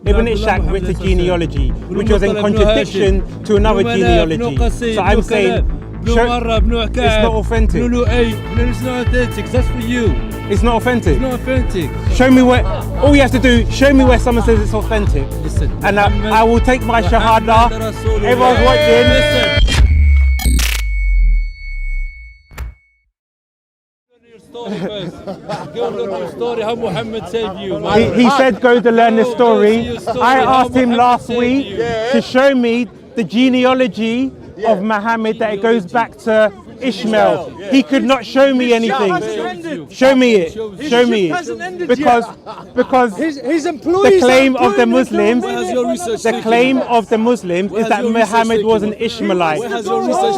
Ibn Ishaq wrote a genealogy, which was in contradiction to another genealogy. So I'm saying, it's not authentic. It's not authentic. That's for you. It's not authentic. It's not authentic. Show me where. All you have to do, show me where someone says it's authentic, Listen, and I will take my shahada. Everyone's watching. Listen. Go learn your story how Muhammad saved you. He said go to learn the story. I asked him last week to show me the genealogy of Muhammad, that it goes back to Ishmael. He could not show me anything. Show me it. Show me it. Because the claim of the Muslims, is that Muhammad was an Ishmaelite.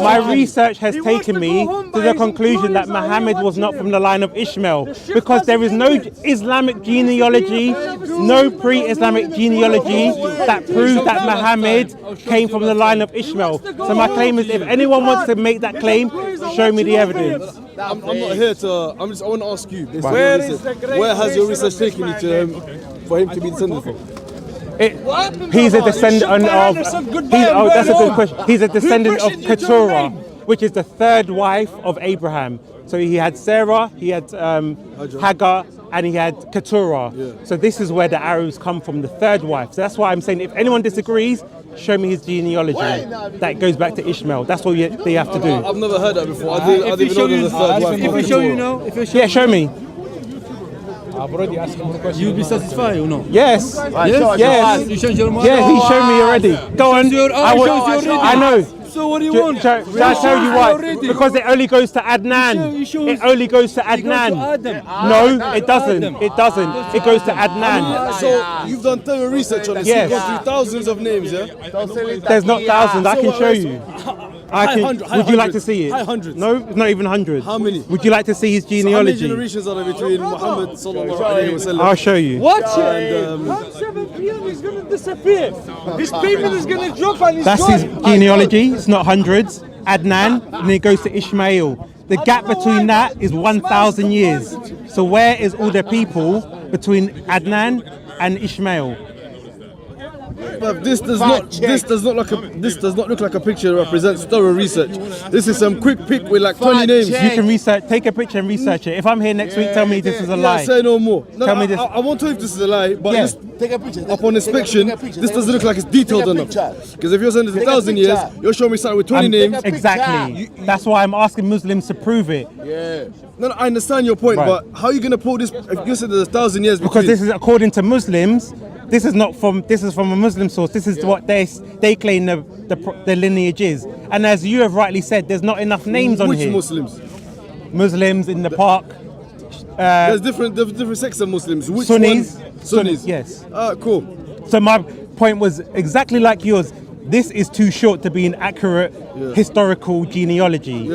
My research has taken me to the conclusion that Muhammad was not from the line of Ishmael, because there is no Islamic genealogy, no pre-Islamic genealogy that proves that Muhammad came from the line of Ishmael. So my claim is, if anyone wants to make that claim, show me the evidence. I'm not here to. I want to ask you. Where has your research taken you to for him to be descended from? He's a descendant of. That's a good question. He's a descendant of Keturah, which is the third wife of Abraham. So he had Sarah, he had Hagar, and he had Keturah. Yeah. So this is where the Arabs come from, the third wife. So that's why I'm saying, if anyone disagrees, show me his genealogy that goes back to Ishmael. That's what they have to do. I've never heard that before. I didn't know there's a third wife. If we show you now, yeah, show me. I've already asked him the question. You'll be satisfied or no? Yes. Yes. You changed your mind? Yeah, he showed me already. Go on. I know. So what do you want? Shall I tell you why? Because it only goes to Adnan. It only goes to Adnan. No, it doesn't. It doesn't. It goes to Adnan. So you've done thorough research on this. Yes. You've gone through thousands of names, yeah? There's not thousands. I can show you. Would you like to see it? Hundreds. No, it's not even hundreds. How many? Would you like to see his genealogy? How many generations are there between Muhammad sallallahu alaihi wasallam? I'll show you. Watch it! 7 p.m. he's gonna disappear. His people is gonna drop and he's That's gone. his genealogy. It's not hundreds. Adnan, and then it goes to Ishmael. The gap between that is 1,000 years. So where is all the people between Adnan and Ishmael? But this does not look like a picture that represents thorough research. This is some quick pick with like 20 names. You can take a picture and research it. If I'm here next week, tell me this is a lie. Say no more. No, tell me this. I won't tell you if this is a lie, but just take a picture. Upon inspection, this doesn't look like it's detailed enough. Because if you're saying it's 1,000 years, you're showing me something with 20 names. Exactly. That's why I'm asking Muslims to prove it. Yeah. No, I understand your point, but how are you going to pull this if you said there's 1,000 years? Because this is according to Muslims. This is from a Muslim source. This is what they claim the lineage is. And as you have rightly said, there's not enough names on here. Which Muslims? Muslims in the park. There's different sects of Muslims. Which Sunnis. Sunnis. Yes. Cool. So my point was exactly like yours. This is too short to be an accurate historical genealogy.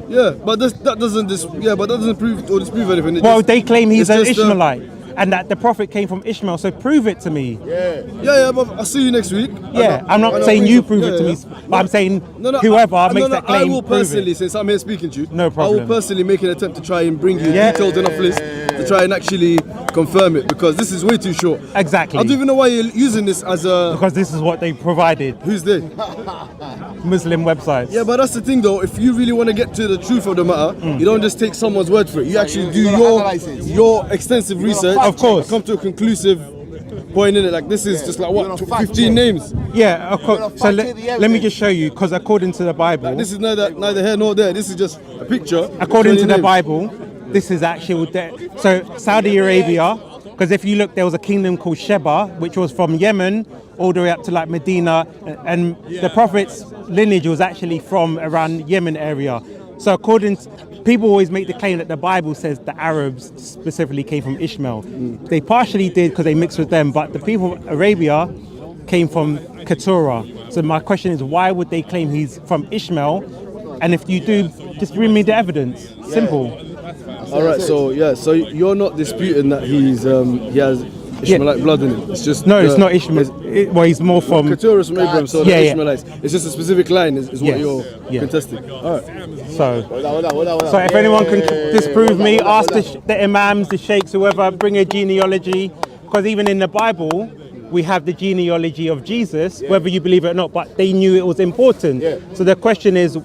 Yeah, but that doesn't prove or disprove anything. Well, they claim he's an Ishmaelite. And that the Prophet came from Ishmael, so prove it to me. Yeah, but I'll see you next week. Yeah, I'm not saying you prove it to me, but I'm saying whoever makes that claim, I will personally, since I'm here speaking to you, no problem. I will personally make an attempt to try and bring you a detailed enough list to try and actually confirm it, because this is way too short. Exactly. I don't even know why you're using this as a... Because this is what they provided. Who's they? Muslim websites. Yeah, but that's the thing though, if you really want to get to the truth of the matter, you don't just take someone's word for it. You actually do your extensive research. Of course. Come to a conclusive point in it. Like this is just like what, 15 names? Yeah, of course. So let me just show you, because according to the Bible, like, this is neither here nor there. This is just a picture. According to the Bible, this is actual. So Saudi Arabia, because if you look, there was a kingdom called Sheba, which was from Yemen all the way up to like Medina, and the Prophet's lineage was actually from around Yemen area. So according to, people always make the claim that the Bible says the Arabs specifically came from Ishmael. They partially did because they mixed with them, but the people of Arabia came from Keturah. So my question is, why would they claim he's from Ishmael? And if you do, just bring me the evidence. Simple. All right, so you're not disputing that he has Ishmaelite blood in him. It's just it's not Ishmael. He's more from Keturah from Abraham, so the Ishmaelites. It's just a specific line is what you're contesting. All right. So if anyone can disprove me, ask the imams, the sheikhs, whoever, bring a genealogy, because even in the Bible, we have the genealogy of Jesus, whether you believe it or not, but they knew it was important. So the question is,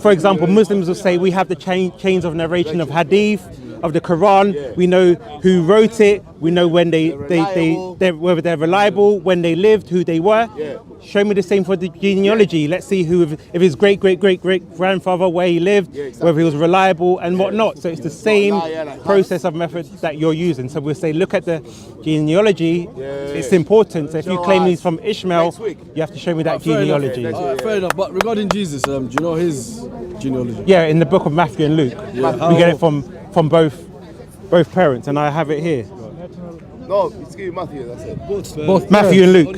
for example, Muslims will say we have the chains of narration of hadith, of the Quran. We know who wrote it. We know when whether they're reliable, when they lived, who they were. Show me the same for the genealogy. Let's see if his great grandfather, where he lived, whether he was reliable and whatnot. So it's the same process of method that you're using. So we'll say, look at the genealogy. It's important. So if you claim he's from Ishmael, you have to show me that genealogy. Fair enough. But regarding Jesus, do you know his genealogy? Yeah, in the book of Matthew and Luke, we get it from both parents, and I have it here. No, it's Matthew, that's it. Both Matthew and Luke.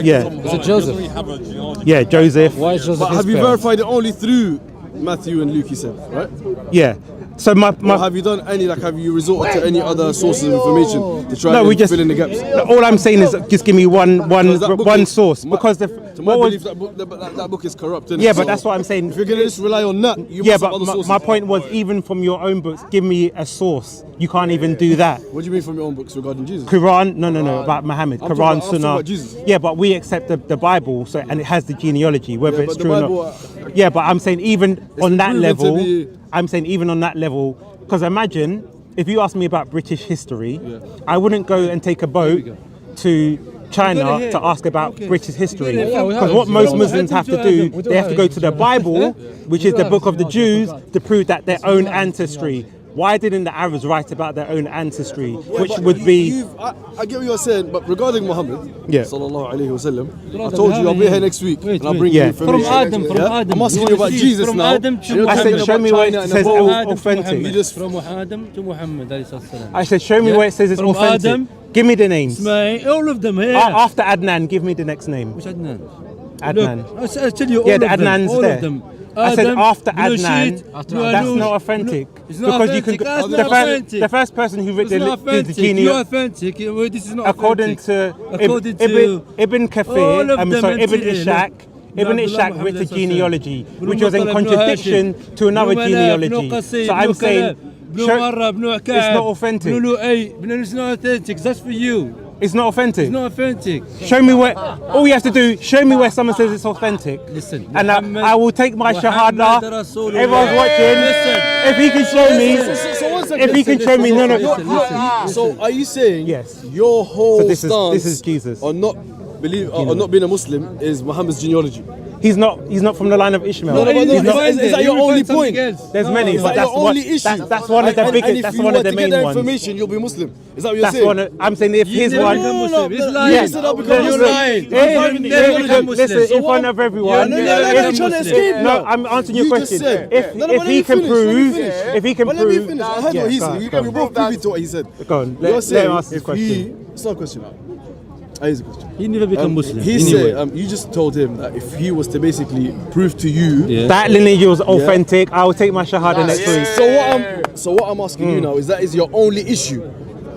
Yeah. Is it Joseph? Yeah, Joseph. Why is Joseph? But have you verified it only through Matthew and Luke? He said, right? Yeah. So Or have you done any, like, have you resorted to any other sources of information to try and fill in the gaps? All I'm saying is just give me one source, because To my belief, that book is corrupt. Isn't yeah, it? but So that's what I'm saying. if you're gonna just rely on that, you Yeah, must have but other sources. my point was, even from your own books, give me a source. You can't even do that. What do you mean from your own books regarding Jesus? Quran, no, about Muhammad. I'm Quran, talking Sunnah. about Jesus. Yeah, but we accept the Bible, so and it has the genealogy, whether Yeah, it's but the true or Bible, not. Yeah, but I'm saying even on that proven to level, be- I'm saying even on that level, because imagine if you ask me about British history, I wouldn't go and take a boat to China to ask about British history, because what most Muslims have to do, they have to go to the Bible, which is the book of the Jews, to prove that their own ancestry. Why didn't the Arabs write about their own ancestry, which But would be? I get what you're saying, but regarding Muhammad, Yeah. sallallahu alaihi wasallam, I told you I'll be here next week and I'll bring Yeah. you information. From Adam. I'm asking you about Jesus now. Adam to You're I talking said, show about me where China it and says about- authentic. You just From Adam to Muhammad alayhi salam. I said, show me where it says it's From authentic. Adam, Give me the names. all of them here. After Adnan, give me the next name. Which Adnan? Adnan. Look, I tell you all Yeah, of the them. Adnan's all there. of them. I said Adam, after Ibn Adnan, Rashid, that's not authentic. It's not because authentic. you That's can not authentic. the first person who It's wrote not the authentic. You're genealogy, authentic. This is not according authentic. to According to Ibn all Kathir, of them Ibn until- Ishaq. Ibn Abdullah Ishaq Muhammad wrote a sallallahu genealogy, alaihi which was in wasallam. contradiction to another Ibn Manaf, genealogy. Ibn Qasim, So I'm Ibn saying, Kalab, Ibn Marra, Ibn it's Ka'ab, not authentic. Ibn Lu'ay. It's not authentic. That's for you. It's not authentic. It's not authentic. Show me where. All you have to do, show me where someone says it's authentic. Listen, and Muhammad- I will take my Muhammad shahada. Rasulullah. Everyone's watching. Listen. If he can show me, So one second. if he can show me, no. So are you saying Yes. your whole So this stance is Jesus. on not not being a Muslim is Muhammad's genealogy? He's not from the line of Ishmael. No, but He's no, not- is that your only point? There's many, Is but that that's your only issue? that's one of the biggest. And if That's you one were of the to get main that ones. information, you'll be Muslim. Is that what you're That's saying? one. I'm saying if his never one. become Muslim. It's no, lying. you said I'll become You're Muslim. lying. Yeah, You never become Muslim. listen, in front of everyone. No, Yeah, let yeah, me try to Muslim. escape No, now. I'm answering your You question. just said. If No, but if let he me can finish, let me prove, finish. if he can But let me prove, finish. I heard what he said. You can be both privy to what he said. Go on. You're Let saying him ask his if question. it's not a question. Here's a question. He never become Muslim. He anyway. said, you just told him that if he was to basically prove to you, That lineage was authentic. I will take my shahada next week. so what I'm asking you now is your only issue?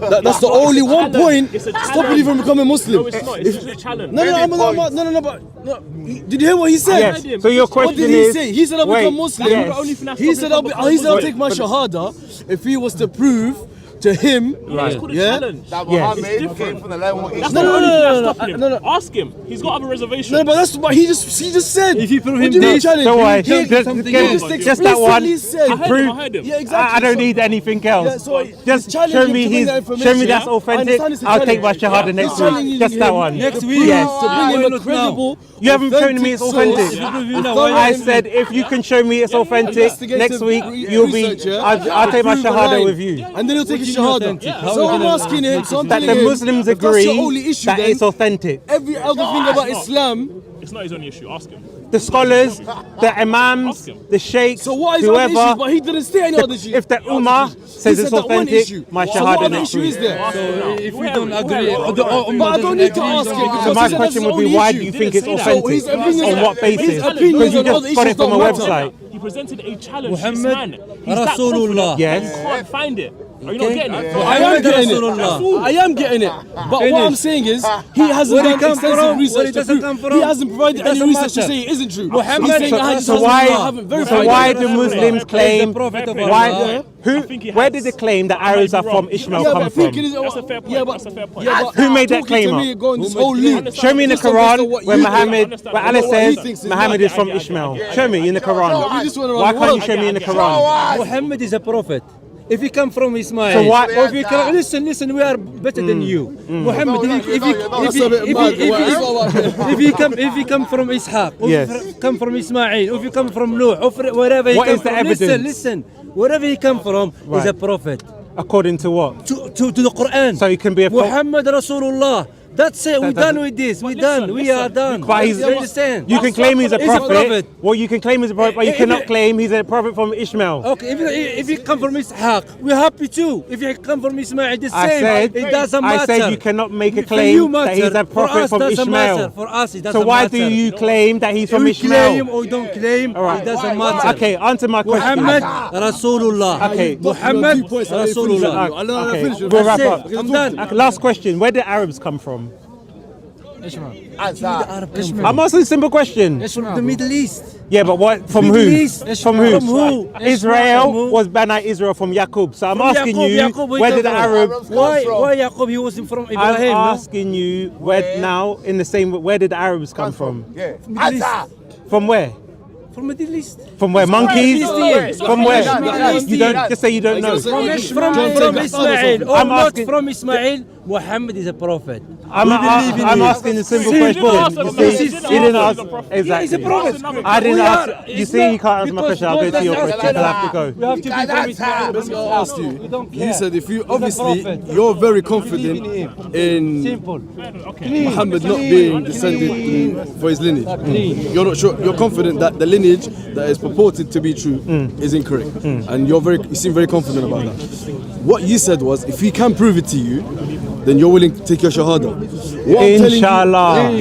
That's the only one point stopping you from becoming Muslim. No, it's not. It's just a challenge. No. Did you hear what he said? Yes. So your What question did he is, say? He said I'll wait, become Muslim. yes. He said I'll take my shahada if he was to prove to him. It's called a Yeah? challenge. Yes. That Muhammad came from the line of No, Ishmael. no, no, no, Stop him. no, no. Ask him. He's got other reservations. No, but that's what he just said. If you prove What him do you mean this, challenge? Don't worry. He Just that one. explicitly said. I heard him, I heard him. Yeah, exactly. I don't So- need anything else. Yeah, so Just he's challenging show him me to bring that show me information. that's I authentic. understand it's a I'll take my challenge. shahada He's next challenging week. Just that him one. Next week. Yes. To bring him Why a not credible. You haven't shown me it's authentic. I said said if you can show me it's authentic Investigative next week, re- you'll be. research, yeah? I'll take my Prove a shahada line. with you. And then he'll take his What shahada. do you mean authentic? So I'm asking him, so I'm That telling the him, Muslims if that's your agree only issue, that then it's authentic. every other thing about Islam. It's not his only issue. Ask him. The scholars, the imams, the sheikhs, So what is other issues? whoever. But he didn't say any other issues. If the ummah says He it's said that one issue. authentic, my So what shahada other next issue is week. there? If we don't agree, But I don't need to ask him because So he my said question that's would the be, only why issue. do you think it's Didn't say that. So authentic? his opinions On what his basis? opinions Because you on other just got issues it from a don't matter. website. He presented a challenge to this Muhammad man. He's that Rasulullah. confident. Yes. You can't find it. Are you not getting it? I am getting it. Rasulullah. I am getting it. But what I'm saying is, he hasn't Where it done come extensive from, where research it to doesn't prove. come from, He hasn't provided it any doesn't research to matter. say it isn't true. Muhammad He's saying So- I just So hasn't why? verified So it. why do Muslims claim? the Prophet of Why? Allah. Who? think he Where has. did the claim that I might Arabs be are wrong. from Ishmael Yeah, come but from? thinking is That's a fair point. That's a fair point. Yeah, but Who made that talking claim to up? me, going this whole league. Show me in the Just based on Quran what where you Muhammad, think. where Allah What he says thinks is Muhammad right. is from Ishmael. Show me in the Quran. We just went around Why the can't you world. show me in the Quran? Muhammad is a prophet. If he come from Ismail, So why- or if you come, listen, we are better than you. Muhammad, That's a bit mad. if he come from Ishaq, or Yes. if he come from Ismail, or if you come from Nuh, or wherever he What come is the from, evidence? listen, wherever he come from, Right. is a prophet. According to what? To the Quran. So he can be a prophet. Muhammad Rasulullah. That's it. We're doesn't- done with this. We're But done. listen, We are listen. done. But he's, You understand? you can claim he's a He's a prophet. prophet. Well, you can claim he's a prophet, but you If cannot you- claim he's a prophet from Ishmael. Okay, if he come from Ishaq, we're happy too. If he come from Ismail, the I same. said, It doesn't matter. I said you cannot make a For you claim that he's a matter. For prophet us, from doesn't matter. Ishmael. For us, it doesn't So why matter. do you claim that he's from we Ishmael? claim or don't claim, All right. it doesn't matter. Okay, answer my question. Muhammad Rasulullah. Okay. Muhammad Okay, Rasulullah. we'll wrap That's up. it. I'm done. Okay, last question. Where did Arabs come from? Arab come from? I'm asking a simple question. From the Middle East. Yeah, but what? From Middle who? East. From who? From who? Israel From who? was Bani Israel from Yaqub. So I'm From asking Yaqub, you, Yaqub, where did the Arabs? Why Yaqub? He was from I'm Ibrahim. no? asking you where now in the same. Where did the Arabs come from? Middle East. From where? From Middle East. From where? Monkeys? Palestine. From where? Palestine. You don't just say you don't know. From Ismail. Or I'm not asking- from Ismail. Muhammad is a prophet. I'm asking a simple question. You see, he didn't ask exactly. Yeah, he's a prophet. I didn't We ask. are- You it's see, not- you can't answer my because question. I'll go to your God question. doesn't I'll have to We go. have to be from Ismail. That's what I asked you. We don't You care. said if you He's a obviously prophet. you're very confident in Simple. Muhammad not being descended for his lineage. You're not sure. You're confident that the lineage that is purported to be true is incorrect, and you seem very confident about that. What you said was, if he can prove it to you, then you're willing to take your shahada. What I'm telling you- Inshallah.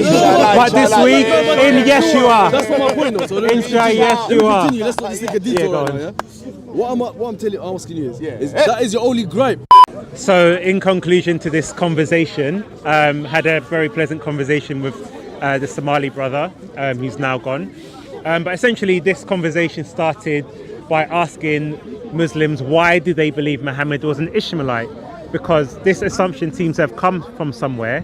But this week in Yeshua. That's not my point, though. So let me Inshallah, continue. yes, you are. Continue. Let's not just take a detour Yeah, go right on. now. Yeah? I'm asking you is that is your only gripe. So, in conclusion to this conversation, had a very pleasant conversation with the Somali brother, who's now gone. But essentially, this conversation started by asking Muslims why do they believe Muhammad was an Ishmaelite? Because this assumption seems to have come from somewhere.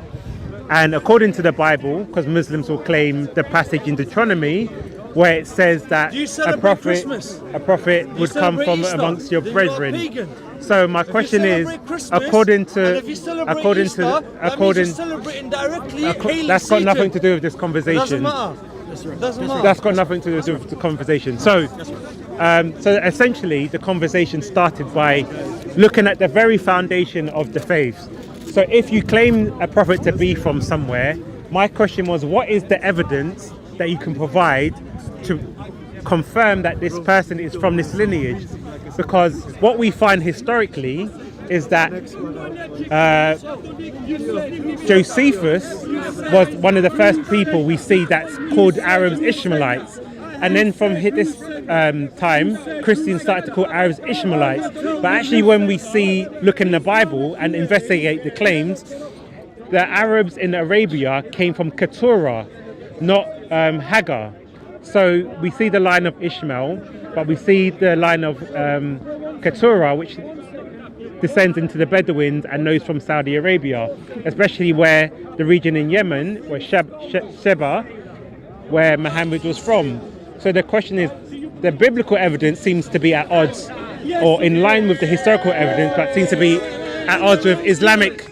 And according to the Bible, because Muslims will claim the passage in Deuteronomy, where it says that Do you a celebrate prophet would come celebrate from Easter? amongst your Then you're a brethren. pagan. So my question is, celebrate Christmas, according and to if you celebrate according Easter, to that according means you're celebrating directly Haile that's got nothing to Satan. do with this Doesn't conversation. matter. Doesn't matter. That's got nothing to do with the conversation. So, so essentially, the conversation started by looking at the very foundation of the faiths. So, if you claim a prophet to be from somewhere, my question was, what is the evidence that you can provide to confirm that this person is from this lineage? Because what we find historically is that Josephus was one of the first people we see that's called Arabs Ishmaelites. And then from this time, Christians started to call Arabs Ishmaelites. But actually, when we look in the Bible and investigate the claims, the Arabs in Arabia came from Keturah, not Hagar. So we see the line of Ishmael, but we see the line of Keturah, which descends into the Bedouins and those from Saudi Arabia, especially where the region in Yemen, where Sheba, where Muhammad was from. So the question is, the biblical evidence seems to be at odds, or in line with the historical evidence, but seems to be at odds with Islamic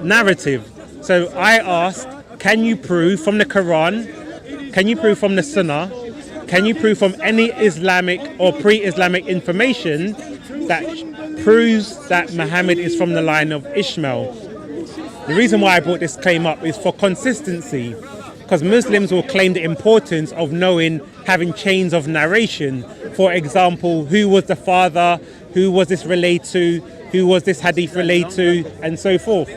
narrative. So I asked, can you prove from the Quran, can you prove from the Sunnah, can you prove from any Islamic or pre-Islamic information that proves that Muhammad is from the line of Ishmael? The reason why I brought this claim up is for consistency, because Muslims will claim the importance of knowing, having chains of narration. For example, who was the father, who was this relayed to, who was this hadith relayed to, and so forth.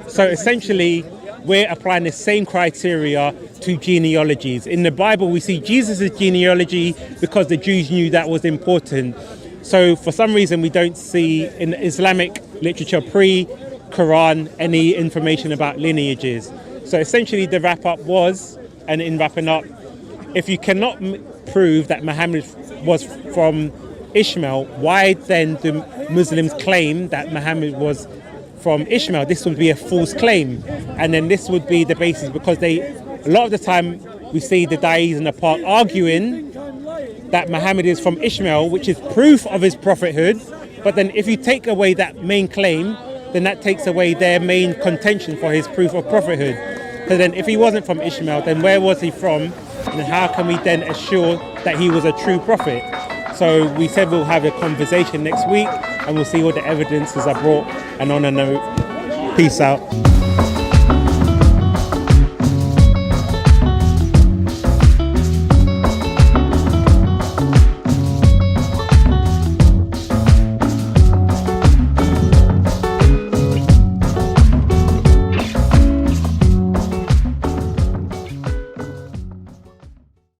So essentially, we're applying the same criteria to genealogies. In the Bible, we see Jesus' genealogy because the Jews knew that was important. So for some reason, we don't see in Islamic literature pre-Quran any information about lineages. So essentially the wrap-up was, and in wrapping up, if you cannot prove that Muhammad was from Ishmael, why then do Muslims claim that Muhammad was from Ishmael? This would be a false claim, and then this would be the basis, because a lot of the time we see the Da'is in the park arguing that Muhammad is from Ishmael, which is proof of his prophethood. But then if you take away that main claim, then that takes away their main contention for his proof of prophethood. So then if he wasn't from Ishmael, then where was he from? And how can we then assure that he was a true prophet? So we said we'll have a conversation next week and we'll see what the evidences are brought. And on a note, peace out.